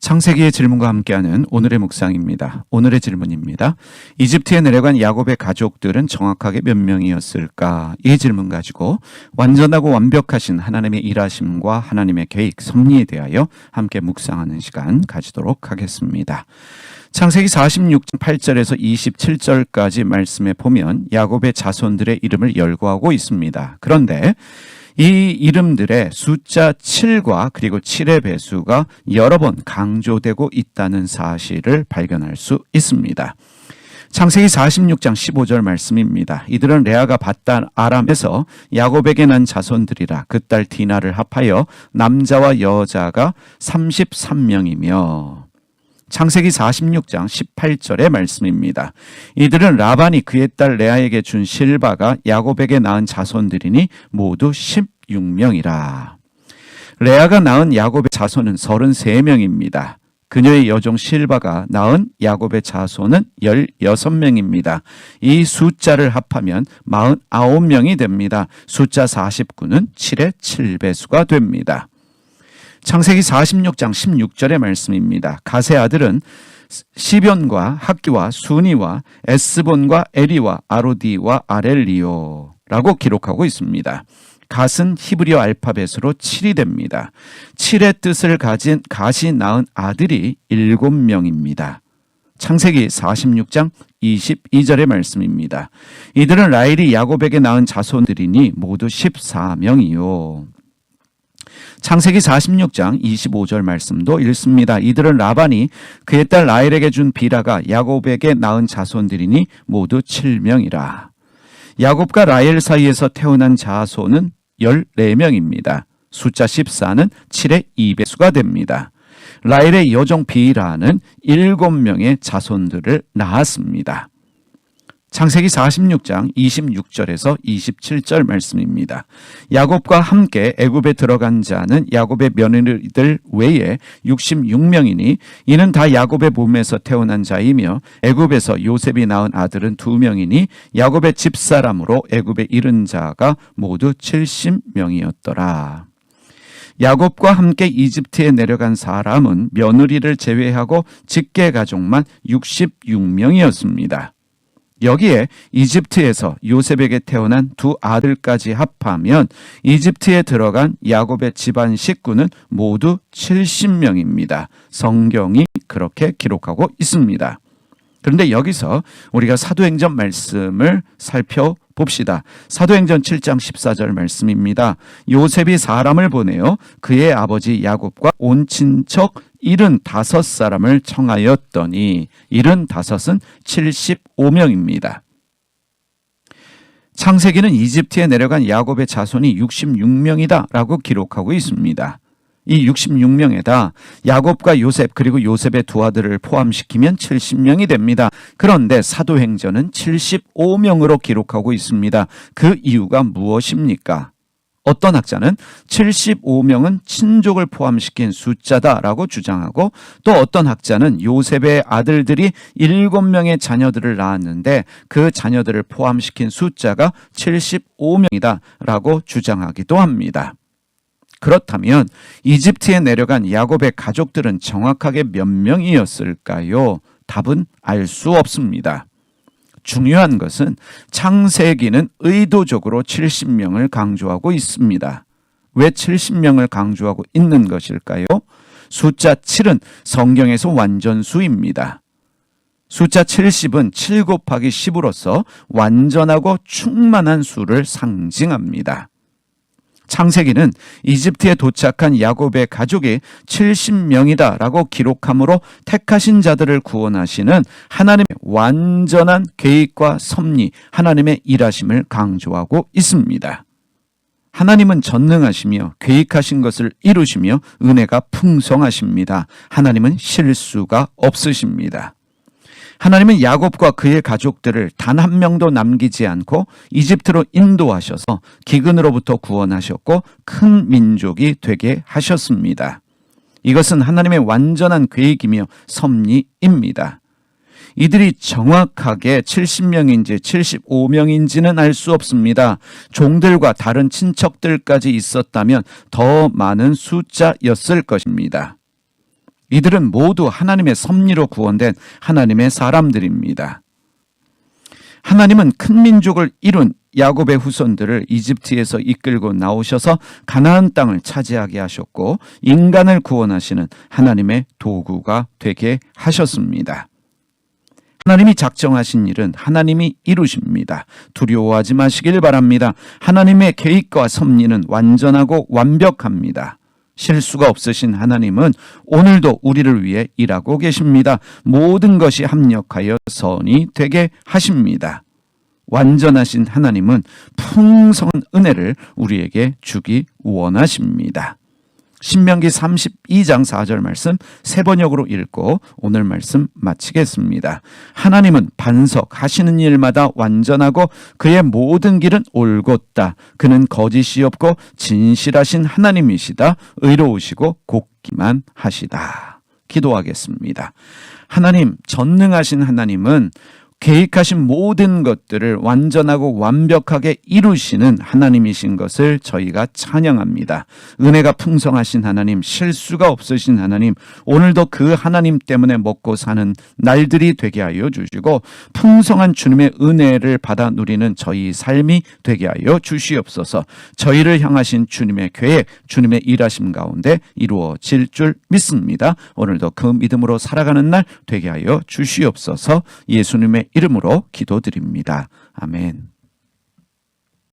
창세기의 질문과 함께하는 오늘의 묵상입니다. 오늘의 질문입니다. 이집트에 내려간 야곱의 가족들은 정확하게 몇 명이었을까? 이 질문 가지고 완전하고 완벽하신 하나님의 일하심과 하나님의 계획, 섭리에 대하여 함께 묵상하는 시간 가지도록 하겠습니다. 창세기 46장 8절에서 27절까지 말씀에 보면 야곱의 자손들의 이름을 열거하고 있습니다. 그런데 이 이름들의 숫자 7과 그리고 7의 배수가 여러 번 강조되고 있다는 사실을 발견할 수 있습니다. 창세기 46장 15절 말씀입니다. 이들은 레아가 밧단 아람에서 야곱에게 난 자손들이라. 그 딸 디나를 합하여 남자와 여자가 33명이며 창세기 46장 18절의 말씀입니다. 이들은 라반이 그의 딸 레아에게 준 실바가 야곱에게 낳은 자손들이니 모두 16명이라. 레아가 낳은 야곱의 자손은 33명입니다. 그녀의 여종 실바가 낳은 야곱의 자손은 16명입니다. 이 숫자를 합하면 49명이 됩니다. 숫자 49는 7의 7배수가 됩니다. 창세기 46장 16절의 말씀입니다. 갓의 아들은 시변과 학기와 수니와 에스본과 에리와 아로디와 아렐리오라고 기록하고 있습니다. 갓은 히브리어 알파벳으로 7이 됩니다. 7의 뜻을 가진 갓이 낳은 아들이 7명입니다. 창세기 46장 22절의 말씀입니다. 이들은 라헬이 야곱에게 낳은 자손들이니 모두 14명이요. 창세기 46장 25절 말씀도 읽습니다. 이들은 라반이 그의 딸 라헬에게 준 비라가 야곱에게 낳은 자손들이니 모두 7명이라. 야곱과 라헬 사이에서 태어난 자손은 14명입니다. 숫자 14는 7의 2배수가 됩니다. 라헬의 여종 비라는 7명의 자손들을 낳았습니다. 창세기 46장 26절에서 27절 말씀입니다. 야곱과 함께 애굽에 들어간 자는 야곱의 며느리들 외에 66명이니 이는 다 야곱의 몸에서 태어난 자이며 애굽에서 요셉이 낳은 아들은 2명이니 야곱의 집사람으로 애굽에 이른 자가 모두 70명이었더라. 야곱과 함께 이집트에 내려간 사람은 며느리를 제외하고 직계 가족만 66명이었습니다. 여기에 이집트에서 요셉에게 태어난 두 아들까지 합하면 이집트에 들어간 야곱의 집안 식구는 모두 70명입니다. 성경이 그렇게 기록하고 있습니다. 그런데 여기서 우리가 사도행전 말씀을 살펴봅시다. 사도행전 7장 14절 말씀입니다. 요셉이 사람을 보내어 그의 아버지 야곱과 온 친척 75사람을 청하였더니 75은 75명입니다. 창세기는 이집트에 내려간 야곱의 자손이 66명이다 라고 기록하고 있습니다. 이 66명에다 야곱과 요셉 그리고 요셉의 두 아들을 포함시키면 70명이 됩니다. 그런데 사도행전은 75명으로 기록하고 있습니다. 그 이유가 무엇입니까? 어떤 학자는 75명은 친족을 포함시킨 숫자다라고 주장하고 또 어떤 학자는 요셉의 아들들이 7명의 자녀들을 낳았는데 그 자녀들을 포함시킨 숫자가 75명이다라고 주장하기도 합니다. 그렇다면 이집트에 내려간 야곱의 가족들은 정확하게 몇 명이었을까요? 답은 알 수 없습니다. 중요한 것은 창세기는 의도적으로 70명을 강조하고 있습니다. 왜 70명을 강조하고 있는 것일까요? 숫자 7은 성경에서 완전수입니다. 숫자 70은 7 곱하기 10으로서 완전하고 충만한 수를 상징합니다. 창세기는 이집트에 도착한 야곱의 가족이 70명이다 라고 기록함으로 택하신 자들을 구원하시는 하나님의 완전한 계획과 섭리, 하나님의 일하심을 강조하고 있습니다. 하나님은 전능하시며 계획하신 것을 이루시며 은혜가 풍성하십니다. 하나님은 실수가 없으십니다. 하나님은 야곱과 그의 가족들을 단 한 명도 남기지 않고 이집트로 인도하셔서 기근으로부터 구원하셨고 큰 민족이 되게 하셨습니다. 이것은 하나님의 완전한 계획이며 섭리입니다. 이들이 정확하게 70명인지 75명인지는 알 수 없습니다. 종들과 다른 친척들까지 있었다면 더 많은 숫자였을 것입니다. 이들은 모두 하나님의 섭리로 구원된 하나님의 사람들입니다. 하나님은 큰 민족을 이룬 야곱의 후손들을 이집트에서 이끌고 나오셔서 가나안 땅을 차지하게 하셨고 인간을 구원하시는 하나님의 도구가 되게 하셨습니다. 하나님이 작정하신 일은 하나님이 이루십니다. 두려워하지 마시길 바랍니다. 하나님의 계획과 섭리는 완전하고 완벽합니다. 실수가 없으신 하나님은 오늘도 우리를 위해 일하고 계십니다. 모든 것이 합력하여 선이 되게 하십니다. 완전하신 하나님은 풍성한 은혜를 우리에게 주기 원하십니다. 신명기 32장 4절 말씀 세 번역으로 읽고 오늘 말씀 마치겠습니다. 하나님은 반석하시는 일마다 완전하고 그의 모든 길은 올곧다. 그는 거짓이 없고 진실하신 하나님이시다. 의로우시고 곱기만 하시다. 기도하겠습니다. 하나님, 전능하신 하나님은 계획하신 모든 것들을 완전하고 완벽하게 이루시는 하나님이신 것을 저희가 찬양합니다. 은혜가 풍성하신 하나님, 실수가 없으신 하나님, 오늘도 그 하나님 때문에 먹고 사는 날들이 되게 하여 주시고 풍성한 주님의 은혜를 받아 누리는 저희 삶이 되게 하여 주시옵소서. 저희를 향하신 주님의 계획, 주님의 일하심 가운데 이루어질 줄 믿습니다. 오늘도 그 믿음으로 살아가는 날 되게 하여 주시옵소서. 예수님의 이름으로 기도드립니다. 아멘.